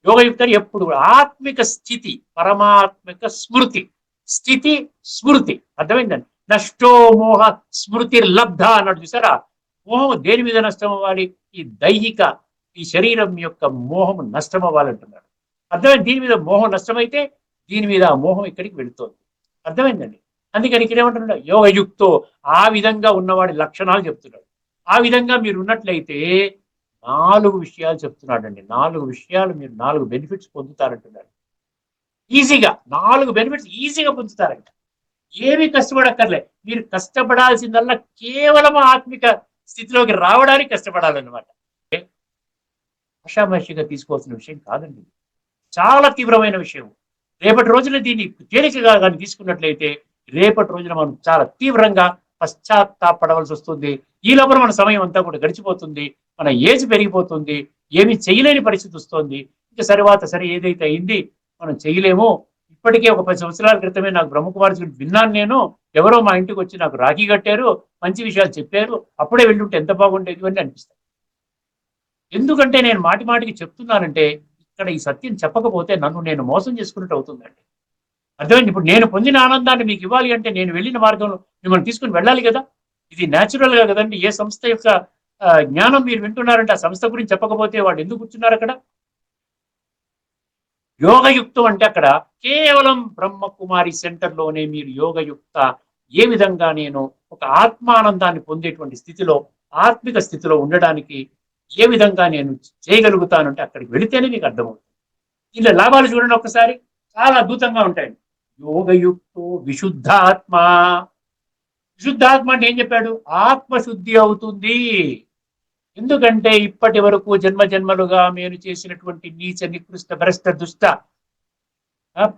యోగయుక్త ఎప్పుడు ఆత్మిక స్థితి, పరమాత్మిక స్మృతి, స్థితి స్మృతి. అర్థమైందండి? నష్టో మోహ స్మృతి లబ్ధ అన్నాడు చూసారా? మోహం దేని మీద నష్టం అవ్వాలి? ఈ దైహిక, ఈ శరీరం యొక్క మోహం నష్టం అవ్వాలంటున్నాడు. అర్థమైంది? దీని మీద మోహం నష్టమైతే దీని మీద ఆ మోహం ఇక్కడికి వెళుతోంది. అర్థమైందండి? అందుకని ఇక్కడ ఏమంటున్నాడు? యోగయుక్తో, ఆ విధంగా ఉన్నవాడి లక్షణాలు చెప్తున్నాడు. ఆ విధంగా మీరు ఉన్నట్లయితే 4 విషయాలు చెప్తున్నాడండి. 4 విషయాలు, మీరు 4 బెనిఫిట్స్ పొందుతారంటున్నాడు. ఈజీగా 4 బెనిఫిట్స్ ఈజీగా పొందుతారంట. ఏమీ కష్టపడక్కర్లే. మీరు కష్టపడాల్సిందల్లా కేవలం ఆత్మిక స్థితిలోకి రావడానికి కష్టపడాలన్నమాట. ఆషామాషిగా తీసుకోవాల్సిన విషయం కాదండి, చాలా తీవ్రమైన విషయం. రేపటి రోజున దీన్ని తేలికగా కానీ తీసుకున్నట్లయితే రేపటి రోజున మనం చాలా తీవ్రంగా పశ్చాత్తాపడవలసి వస్తుంది. ఈ లోపల మన సమయం అంతా కూడా గడిచిపోతుంది, మన ఏజ్ పెరిగిపోతుంది, ఏమి చేయలేని పరిస్థితి వస్తుంది. ఇంకా సరే ఏదైతే అయింది మనం చేయలేము. ఇప్పటికే ఒక 10 సంవత్సరాల క్రితమే నాకు బ్రహ్మకుమారి విన్నాను నేను, ఎవరో మా ఇంటికి వచ్చి నాకు రాఖీ కట్టారు, మంచి విషయాలు చెప్పారు, అప్పుడే వెళ్ళుంటే ఎంత బాగుండేది అని అనిపిస్తాయి. ఎందుకంటే నేను మాటి మాటికి చెప్తున్నానంటే ఇక్కడ ఈ సత్యం చెప్పకపోతే నన్ను నేను మోసం చేసుకున్నట్టు అవుతుందండి. అర్థమైంది? ఇప్పుడు నేను పొందిన ఆనందాన్ని మీకు ఇవ్వాలి అంటే నేను వెళ్ళిన మార్గంలో మిమ్మల్ని తీసుకుని వెళ్ళాలి కదా. ఇది న్యాచురల్ గా కదండి. ఏ సంస్థ యొక్క జ్ఞానం మీరు వింటున్నారంటే ఆ సంస్థ గురించి చెప్పకపోతే వాళ్ళు ఎందుకు కూర్చున్నారు అక్కడ? యోగయుక్తం అంటే అక్కడ కేవలం బ్రహ్మకుమారి సెంటర్లోనే మీరు యోగయుక్త, ఏ విధంగా నేను ఒక ఆత్మానందాన్ని పొందేటువంటి స్థితిలో, ఆత్మిక స్థితిలో ఉండడానికి ఏ విధంగా నేను చేయగలుగుతానంటే అక్కడికి వెళితేనే మీకు అర్థమవుతుంది. ఇలా లాభాలు చూడండి ఒక్కసారి, చాలా అద్భుతంగా ఉంటాయండి. యోగయుక్తో విశుద్ధాత్మ, విశుద్ధాత్మ అంటే ఏం చెప్పాడు? ఆత్మశుద్ధి అవుతుంది. ఎందుకంటే ఇప్పటి వరకు జన్మ జన్మలుగా మేము చేసినటువంటి నీచ నికృష్ట భ్రష్ట దుష్ట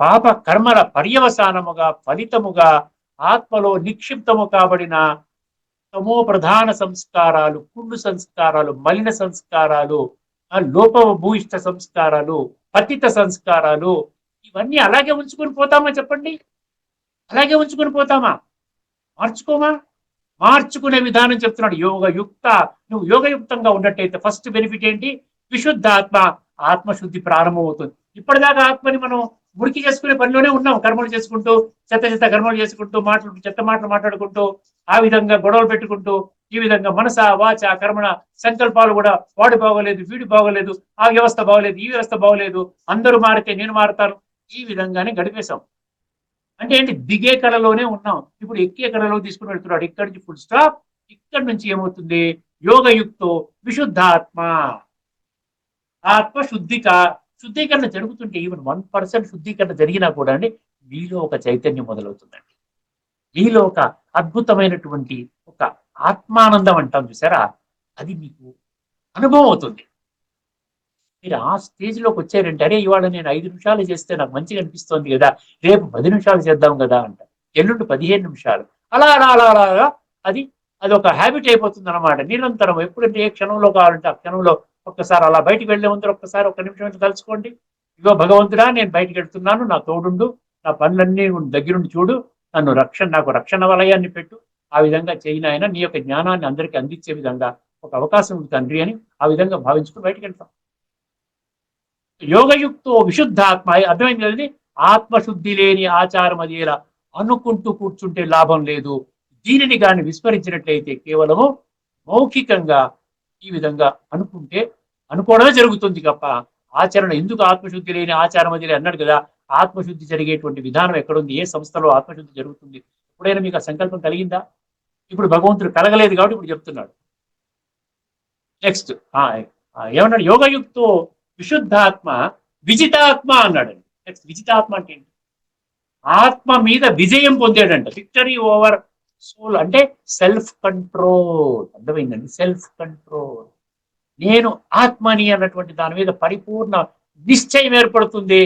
పాప కర్మల పర్యవసానముగా ఫలితముగా ఆత్మలో నిక్షిప్తము కాబడిన తమో ప్రధాన సంస్కారాలు, కుళ్ళు సంస్కారాలు, మలిన సంస్కారాలు, లోపభూయిష్ట సంస్కారాలు, పతిత సంస్కారాలు, ఇవన్నీ అలాగే ఉంచుకొని పోతామా చెప్పండి? అలాగే ఉంచుకొని పోతామా? మార్చుకోమా? మార్చుకునే విధానం చెప్తున్నాడు. యోగయుక్త. నువ్వు యోగయుక్తంగా ఉన్నట్టయితే ఫస్ట్ బెనిఫిట్ ఏంటి? విశుద్ధాత్మ, ఆత్మశుద్ధి ప్రారంభమవుతుంది. ఇప్పటిదాకా ఆత్మని మనం మురికి చేసుకునే పనిలోనే ఉన్నాం. కర్మలు చేసుకుంటూ, చెత్త కర్మలు చేసుకుంటూ, చెత్త మాటలు మాట్లాడుకుంటూ, ఆ విధంగా గొడవలు పెట్టుకుంటూ, ఈ విధంగా మనస వాచ కర్మణ సంకల్పాలు కూడా వాడు బాగోలేదు, వీడు బాగోలేదు, ఆ వ్యవస్థ బాగోలేదు, ఈ వ్యవస్థ బాగోలేదు, అందరూ మారితే నేను మారుతాను, ఈ విధంగానే గడిపేశాం. అంటే ఏంటి? దిగే కళలోనే ఉన్నాం. ఇప్పుడు ఎక్కే కళలో తీసుకుని వెళ్తున్నాడు. ఇక్కడి నుంచి ఫుల్ స్టాప్. ఇక్కడి నుంచి ఏమవుతుంది? యోగయుక్తో విశుద్ధాత్మ, ఆత్మ శుద్ధీకరణ జరుగుతుంటే ఈవెన్ 1% శుద్ధీకరణ జరిగినా కూడా అండి మీలో ఒక చైతన్యం మొదలవుతుందండి. మీలో ఒక అద్భుతమైనటువంటి ఒక ఆత్మానందం అంటాం చూసారా, అది మీకు అనుభవం అవుతుంది. మీరు ఆ స్టేజ్ లోకి వచ్చారంటే, అరే ఇవాళ నేను 5 నిమిషాలు చేస్తే నాకు మంచిగా అనిపిస్తోంది కదా, రేపు 10 నిమిషాలు చేద్దాం కదా అంట, ఎల్లుండి 15 నిమిషాలు, అలా అలా అలా అలా అది ఒక హ్యాబిట్ అయిపోతుంది అనమాట. నిరంతరం ఎప్పుడంటే ఏ క్షణంలో కావాలంటే ఆ క్షణంలో ఒక్కసారి అలా బయటికి వెళ్లే ముందు ఒక్కసారి 1 నిమిషం తలుచుకోండి. ఇగో భగవంతుడా, నేను బయటికి వెళ్తున్నాను, నా తోడుండు, నా పనులన్నీ దగ్గరుండి చూడు, నాకు రక్షణ వలయాన్ని పెట్టు, ఆ విధంగా చేయని ఆయన నీ యొక్క జ్ఞానాన్ని అందరికీ అందించే విధంగా ఒక అవకాశం ఉంది తండ్రి అని ఆ విధంగా భావించుకుని బయటికి వెళ్తాం. యోగయుక్తో విశుద్ధాత్మ, అర్థమైంది కదండి? ఆత్మశుద్ధి లేని ఆచారం అదేలా అనుకుంటూ కూర్చుంటే లాభం లేదు. దీనిని కానీ విస్మరించినట్లయితే కేవలము మౌఖికంగా ఈ విధంగా అనుకోవడమే జరుగుతుంది తప్ప ఆచరణ ఎందుకు? ఆత్మశుద్ధి లేని ఆచారం అది అన్నాడు కదా. ఆత్మశుద్ధి జరిగేటువంటి విధానం ఎక్కడుంది? ఏ సంస్థలో ఆత్మశుద్ధి జరుగుతుంది? ఎప్పుడైనా మీకు ఆ సంకల్పం కలిగిందా? ఇప్పుడు భగవంతుడు కలగలేదు కాబట్టి ఇప్పుడు చెప్తున్నాడు. నెక్స్ట్ ఏమన్నాడు? యోగయుక్తో విశుద్ధాత్మ విజితాత్మ అన్నాడు. నెక్స్ట్ విజితాత్మ అంటే ఏంటి? ఆత్మ మీద విజయం పొందాడంట. విక్టరీ ఓవర్ సోల్ అంటే సెల్ఫ్ కంట్రోల్. అర్థమైందండి? Self control. నేను ఆత్మని అన్నటువంటి దాని మీద పరిపూర్ణ నిశ్చయం ఏర్పడుతుంది.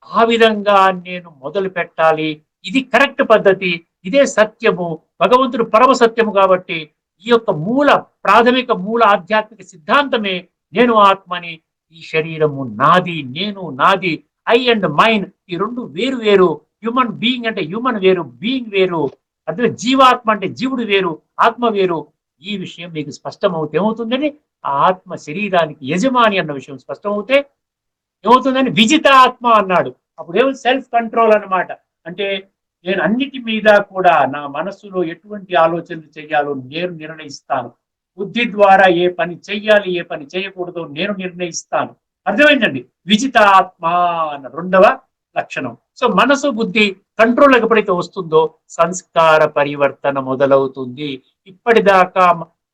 ఆ విధంగా నేను మొదలు పెట్టాలి. ఇది కరెక్ట్ పద్ధతి, ఇదే సత్యము. భగవంతుడు పరమ సత్యము కాబట్టి ఈ యొక్క ప్రాథమిక మూల ఆధ్యాత్మిక సిద్ధాంతమే నేను ఆత్మని, ఈ శరీరము నాది, నేను నాది, ఐ అండ్ మైన్, ఈ రెండు వేరు వేరు. హ్యూమన్ బీయింగ్ అంటే హ్యూమన్ వేరు, బీయింగ్ వేరు. అదే జీవాత్మ అంటే జీవుడు వేరు, ఆత్మ వేరు. ఈ విషయం మీకు స్పష్టమవుతే ఏమవుతుందని, ఆ ఆత్మ శరీరానికి యజమాని అన్న విషయం స్పష్టమవుతే ఏమవుతుందని విజిత ఆత్మ అన్నాడు. అప్పుడు ఏమో సెల్ఫ్ కంట్రోల్ అన్నమాట. అంటే నేను అన్నిటి మీద కూడా నా మనస్సులో ఎటువంటి ఆలోచనలు చేయాలో నేను నిర్ణయిస్తాను. బుద్ధి ద్వారా ఏ పని చెయ్యాలి, ఏ పని చేయకూడదో నేను నిర్ణయిస్తాను. అర్థమైందండి? విజిత ఆత్మ అన్న రెండవ లక్షణం. సో మనసు బుద్ధి కంట్రోల్ ఎప్పుడైతే వస్తుందో సంస్కార పరివర్తన మొదలవుతుంది. ఇప్పటిదాకా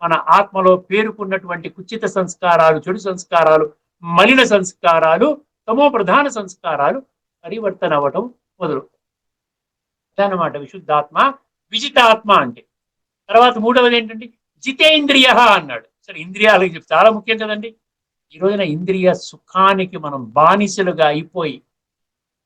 మన ఆత్మలో పేరుకున్నటువంటి కుచిత సంస్కారాలు, చెడు సంస్కారాలు, మలిన సంస్కారాలు, తమో ప్రధాన సంస్కారాలు పరివర్తన అవ్వటం మొదలు అదనమాట విశుద్ధాత్మ విజితాత్మ అంటే. తర్వాత మూడవది ఏంటంటే జితేంద్రియ అన్నాడు. సరే, ఇంద్రియాలకి చాలా ముఖ్యం కదండి. ఈ రోజున ఇంద్రియ సుఖానికి మనం బానిసలుగా అయిపోయి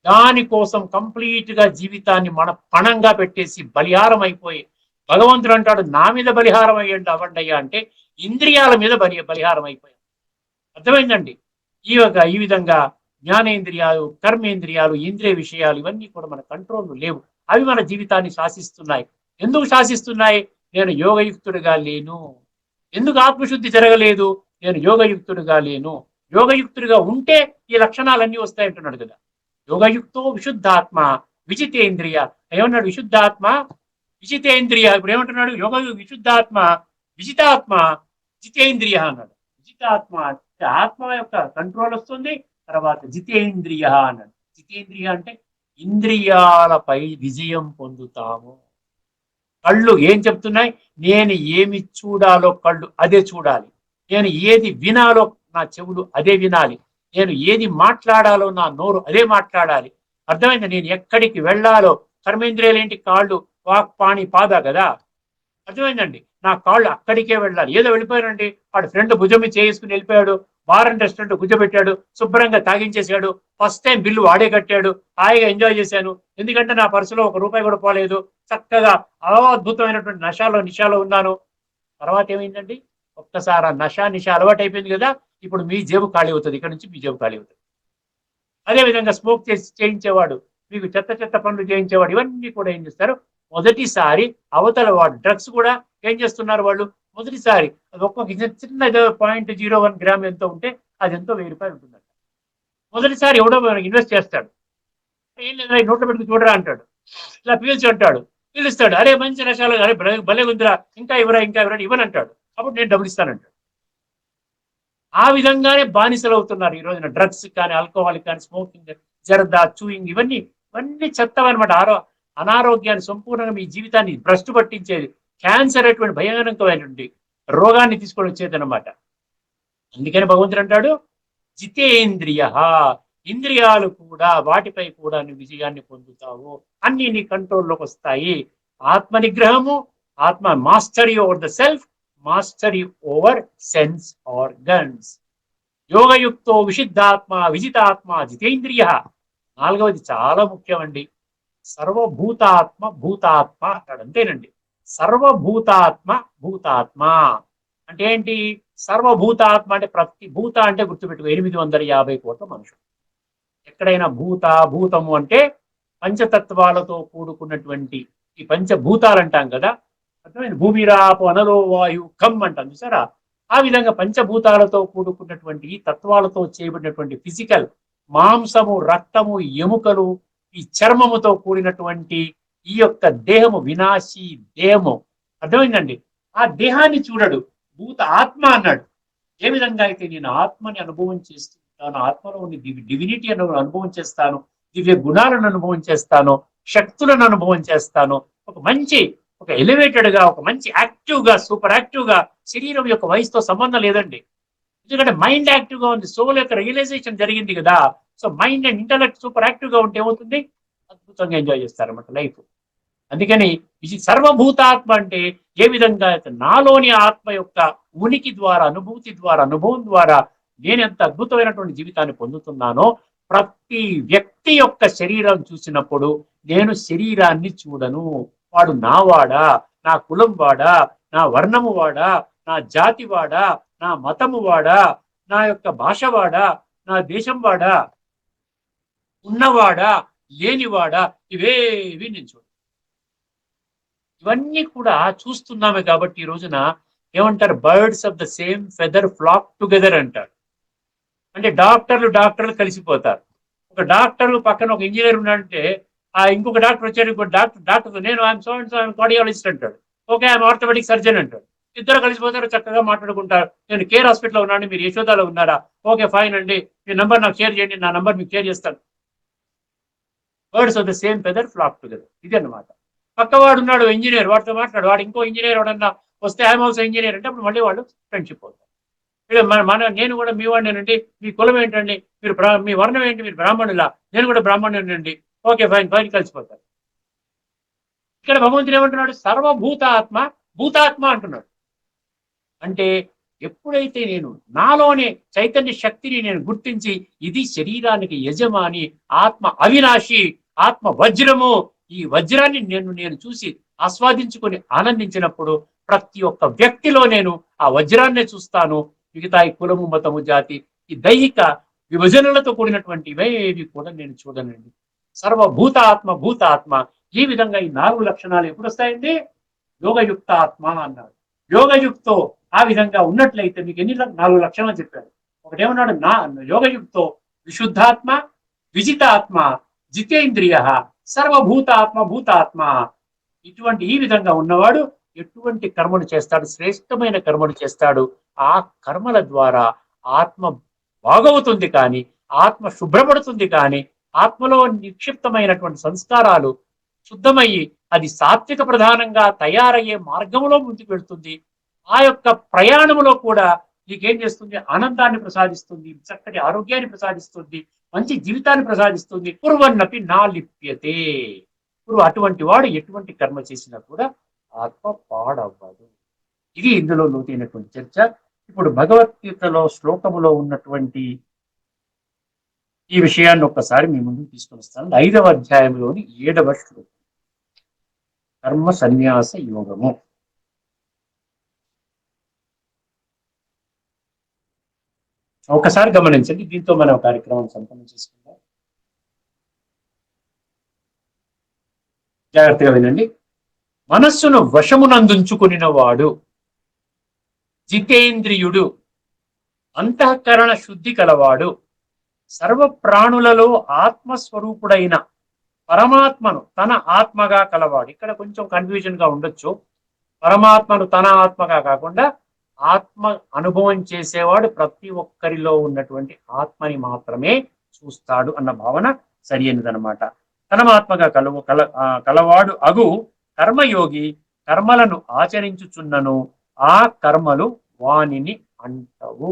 దానికోసం కంప్లీట్ గా జీవితాన్ని మన పణంగా పెట్టేసి బలిహారం అయిపోయి, భగవంతుడు అంటాడు నా మీద బలిహారం అవ్వండి అంటే ఇంద్రియాల మీద బలిహారం అయిపోయాం. అర్థమైందండి? ఈ విధంగా జ్ఞానేంద్రియాలు, కర్మేంద్రియాలు, ఇంద్రియ విషయాలు ఇవన్నీ కూడా మన కంట్రోల్లో లేవు. అవి మన జీవితాన్ని శాసిస్తున్నాయి. ఎందుకు శాసిస్తున్నాయి? నేను యోగయుక్తుడిగా లేను. ఎందుకు ఆత్మశుద్ధి జరగలేదు? నేను యోగయుక్తుడిగా లేను. యోగయుక్తుడిగా ఉంటే ఈ లక్షణాలన్నీ వస్తాయంటున్నాడు కదా. యోగయుక్తో విశుద్ధాత్మ విజితేంద్రియ. ఏమన్నాడు? విశుద్ధాత్మ విజితేంద్రియ. ఇప్పుడు ఏమంటున్నాడు? విశుద్ధాత్మ విజితాత్మ జితేంద్రియ అన్నాడు. విజితాత్మ ఆత్మ యొక్క కంట్రోల్ వస్తుంది. తర్వాత జితేంద్రియ అన్నాడు. జితేంద్రియ అంటే ఇంద్రియాలపై విజయం పొందుతాము. కళ్ళు ఏం చెప్తున్నాయి? నేను ఏమి చూడాలో కళ్ళు అదే చూడాలి. నేను ఏది వినాలో నా చెవులు అదే వినాలి. నేను ఏది మాట్లాడాలో నా నోరు అదే మాట్లాడాలి. అర్థమైంది? నేను ఎక్కడికి వెళ్ళాలో కర్మేంద్రియాలు ఏంటి? కాళ్ళు, వాక్, పాణి, పాద కదా. అర్థమైందండి. నా కాళ్ళు అక్కడికే వెళ్ళాలి. ఏదో వెళ్ళిపోయానండి, వాడు ఫ్రెండ్ భుజం మీద చేసుకుని వెళ్ళిపోయాడు, బార్ అండ్ రెస్టారెంట్ కూర్చోబెట్టాడు, శుభ్రంగా తాగించేశాడు, ఫస్ట్ టైం బిల్లు వాడే కట్టాడు, హాయిగా ఎంజాయ్ చేశాను, ఎందుకంటే నా పర్సులో ₹1 కూడా పోలేదు, చక్కగా అద్భుతమైనటువంటి నిషాలో ఉన్నాను. తర్వాత ఏమైందండి, ఒక్కసారి ఆ నిష అలవాటు అయిపోయింది కదా, ఇప్పుడు మీ జేబు ఖాళీ అవుతుంది, ఇక్కడ నుంచి మీ జేబు ఖాళీ అవుతుంది. అదే విధంగా స్మోక్ చేయించేవాడు, మీకు చెత్త పనులు చేయించేవాడు, ఇవన్నీ కూడా ఏం చేస్తారు, మొదటిసారి అవతల వాడు డ్రగ్స్ కూడా ఏం చేస్తున్నారు వాళ్ళు, మొదటిసారి అది ఒక్కొక్క చిన్న 0.01 గ్రామ్ ఎంతో ఉంటే అది ఎంతో ₹1000 ఉంటుందంట. మొదటిసారి ఎవడో ఇన్వెస్ట్ చేస్తాడు, ఏం లేదా నోట్లో పెట్టుకు చూడరా అంటాడు, ఇలా పీల్చి అంటాడు, పీలుస్తాడు, అరే మంచి రసాలు, అరే భలే ఉందిరా, ఇంకా ఇవ్వరా ఇవ్వనంటాడు, అప్పుడు నేను డబ్బులు ఇస్తానంటాడు. ఆ విధంగానే బానిసలు అవుతున్నారు ఈ రోజున, డ్రగ్స్ కానీ, ఆల్కహాల్ కానీ, స్మోకింగ్, జర్దా, చూయింగ్, ఇవన్నీ చెత్తవన్నమాట. అనారోగ్యాన్ని సంపూర్ణంగా మీ జీవితాన్ని భ్రష్టు పట్టించేది, క్యాన్సర్ అటువంటి భయానకమైనటువంటి రోగాన్ని తీసుకొని వచ్చేది అనమాట. అందుకని భగవంతుడు అంటాడు, జితేంద్రియ, ఇంద్రియాలు కూడా వాటిపై కూడా నువ్వు విజయాన్ని పొందుతావు, అన్ని నీ కంట్రోల్లోకి వస్తాయి. ఆత్మ నిగ్రహము, ఆత్మ mastery over the self, mastery over sense organs. యోగయుక్తో విశుద్ధాత్మ విజితాత్మ జితేంద్రియ. నాలుగవది చాలా ముఖ్యమండి, సర్వభూతాత్మ భూతాత్మ అంటాడు. అంతేనండి, సర్వభూతాత్మ అంటే ఏంటి, సర్వభూతాత్మ అంటే ప్రతి భూత అంటే గుర్తుపెట్టుకో 850 కోట్ల మనుషులు. ఎక్కడైనా భూతము అంటే పంచతత్వాలతో కూడుకున్నటువంటి ఈ పంచభూతాలు అంటాం కదా, అర్థమైంది, భూమి రాపు అనలో వాయు కమ్ అంటాం చూసారా, ఆ విధంగా పంచభూతాలతో కూడుకున్నటువంటి ఈ తత్వాలతో చేయబడినటువంటి ఫిజికల్, మాంసము, రక్తము, ఎముకలు, ఈ చర్మముతో కూడినటువంటి ఈ యొక్క దేహము, వినాశీ దేహము, అర్థమైందండి. ఆ దేహాన్ని చూడడు, భూత ఆత్మ అన్నాడు. ఏ విధంగా అయితే నేను ఆత్మని అనుభవం చేస్తుంటాను, ఆత్మలో ఉన్న డివినిటీ అనుభవం చేస్తాను, దివ్య గుణాలను అనుభవం చేస్తాను, శక్తులను అనుభవం చేస్తాను, ఒక ఎలివేటెడ్ గా, ఒక మంచి యాక్టివ్ గా, సూపర్ యాక్టివ్ గా, శరీరం యొక్క వయసుతో సంబంధం లేదండి, ఎందుకంటే మైండ్ యాక్టివ్ గా ఉంది, సోల్ యొక్క రియలైజేషన్ జరిగింది కదా. So mind and intellect super active గా ఉంటే ఏమవుతుంది, అద్భుతంగా ఎంజాయ్ చేస్తారన్నమాట లైఫ్. అందుకని ఇది సర్వభూతాత్మ అంటే ఏ విధంగా నాలోని ఆత్మ యొక్క ఉనికి ద్వారా, అనుభూతి ద్వారా, అనుభవం ద్వారా నేను ఎంత అద్భుతమైనటువంటి జీవితాన్ని పొందుతున్నానో, ప్రతి వ్యక్తి యొక్క శరీరం చూసినప్పుడు నేను శరీరాన్ని చూడను, వాడు నా వాడా, నా కులం వాడా, నా వర్ణము వాడా, నా జాతి వాడా, నా మతము వాడా, నా యొక్క భాష వాడా, నా దేశం వాడా, ఉన్నవాడా లేనివాడా, ఇవేవి నేను చూడ. ఇవన్నీ కూడా చూస్తున్నామే కాబట్టి ఈ రోజున ఏమంటారు, birds of the same feather flock together అంటారు. అంటే డాక్టర్లు కలిసిపోతారు. ఒక డాక్టర్ పక్కన ఒక ఇంజనీర్ ఉన్నాడంటే ఆ ఇంకొక డాక్టర్ వచ్చాడు, ఇంకొక డాక్టర్ నేను I'm so and so cardiologist అంటాడు, ఓకే ఐఎమ్ ఆర్థోపెడిక్ సర్జన్ అంటాడు. ఇద్దరు కలిసిపోతారు, చక్కగా మాట్లాడుకుంటారు. నేను కేర్ హాస్పిటల్లో ఉన్నాను, మీరు యశోదాలో ఉన్నారా, ఓకే ఫైన్ అండి, మీ నంబర్ నాకు షేర్ చేయండి, నా నంబర్ మీకు షేర్ చేస్తాను. Birds of the same feather flock together, ఇది అన్నమాట. పక్కవాడు ఉన్నాడు ఇంజనీర్, వాడితో మాట్లాడు, వాడు ఇంకో ఇంజనీర్ ఎవడన్నా వస్తే ఐఎమ్ ఆల్సో ఇంజనీర్ అంటే అప్పుడు మళ్ళీ వాళ్ళు ఫ్రెండ్షిప్ అవుతారు. నేను కూడా మీ వాడినేనండి, మీ కులం ఏంటండి, మీ వర్ణం ఏంటి, మీరు బ్రాహ్మణులా, నేను కూడా బ్రాహ్మణునండి, ఓకే ఫైన్ కలిసిపోతారు. ఇక్కడ భగవంతుడు ఏమంటున్నాడు, సర్వభూతాత్మ భూతాత్మ అంటున్నాడు. అంటే ఎప్పుడైతే నేను నాలోనే చైతన్య శక్తిని నేను గుర్తించి, ఇది శరీరానికి యజమాని, ఆత్మ అవినాశి, ఆత్మ వజ్రము, ఈ వజ్రాన్ని నేను చూసి ఆస్వాదించుకొని ఆనందించినప్పుడు ప్రతి ఒక్క వ్యక్తిలో నేను ఆ వజ్రాన్నే చూస్తాను. మిగతా ఈ కులము, మతము, జాతి, ఈ దైహిక విభజనలతో కూడినటువంటి ఇవేవి కూడా నేను చూడనండి. సర్వభూతాత్మ భూతాత్మ, ఈ విధంగా ఈ 4 లక్షణాలు ఎప్పుడు వస్తాయండి, యోగయుక్త ఆత్మ అన్నాడు. యోగయుక్తో ఆ విధంగా ఉన్నట్లయితే మీకు ఎన్ని 4 లక్షణాలు చెప్పాడు. ఒకటేమన్నాడు, యోగయుక్తో విశుద్ధాత్మ విజితాత్మ జితేంద్రియ సర్వభూతాత్మ భూతాత్మ. ఇటువంటి ఈ విధంగా ఉన్నవాడు ఎటువంటి కర్మను చేస్తాడు, శ్రేష్టమైన కర్మను చేస్తాడు. ఆ కర్మల ద్వారా ఆత్మ బాగవుతుంది, కానీ ఆత్మ శుభ్రపడుతుంది, కానీ ఆత్మలో నిక్షిప్తమైనటువంటి సంస్కారాలు శుద్ధమయ్యి అది సాత్విక ప్రధానంగా తయారయ్యే మార్గంలో ముందుకు వెళ్తుంది. ఆ యొక్క ప్రయాణంలో కూడా నీకేం చేస్తుంది, ఆనందాన్ని ప్రసాదిస్తుంది, చక్కటి ఆరోగ్యాన్ని ప్రసాదిస్తుంది, మంచి జీవితాన్ని ప్రసాదిస్తుంది. పూర్వన్నపి నా లిప్యతే. ఇప్పుడు అటువంటి వాడు ఎటువంటి కర్మ చేసినా కూడా ఆత్మ పాడవ్వదు. ఇది ఇందులో లోతైనటువంటి చర్చ. ఇప్పుడు భగవద్గీతలో శ్లోకములో ఉన్నటువంటి ఈ విషయాన్ని ఒక్కసారి మీ ముందుకు తీసుకొని వస్తాను. 5వ అధ్యాయంలోని 7వ శ్లోకం, కర్మ సన్యాస యోగము. ఒకసారి గమనించండి. దీంతో మనం కార్యక్రమం సంపన్నం చేసుకుందాం. జాగ్రత్తగా వినండి. మనస్సును వశమునందుంచుకునిన వాడు జితేంద్రియుడు, అంతఃకరణ శుద్ధి కలవాడు, సర్వ ప్రాణులలో ఆత్మస్వరూపుడైన పరమాత్మను తన ఆత్మగా కలవాడు. ఇక్కడ కొంచెం కన్ఫ్యూజన్ గా ఉండొచ్చు. పరమాత్మను తన ఆత్మగా కాకుండా ఆత్మ అనుభవం చేసేవాడు ప్రతి ఒక్కరిలో ఉన్నటువంటి ఆత్మని మాత్రమే చూస్తాడు అన్న భావన సరి అయినదనమాట. తనమాత్మగా కలవాడు అగు కర్మయోగి కర్మలను ఆచరించుచున్నను ఆ కర్మలు వానిని అంటవు.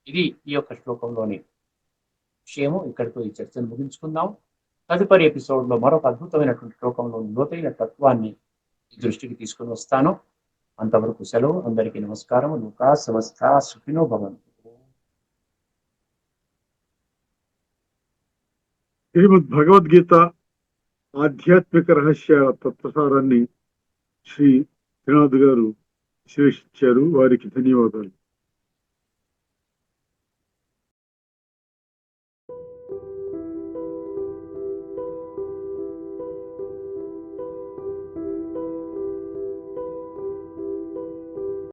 ఇది ఈ యొక్క శ్లోకంలోని విషయము. ఇక్కడితో ఈ చర్చను ముగించుకుందాం. తదుపరి ఎపిసోడ్ లో మరొక అద్భుతమైనటువంటి శ్లోకంలో లోతైన తత్వాన్ని ఈ దృష్టికి తీసుకుని వస్తాను. అంతవరకు సెలవు. అందరికీ నమస్కారం. లోకా సమస్తా సుఖినో భవంతు. శ్రీమద్ భగవద్గీత ఆధ్యాత్మిక రహస్యాల తత్వసారాన్ని శ్రీ త్రినాథ్ గారు విశ్లేషించారు. వారికి ధన్యవాదాలు.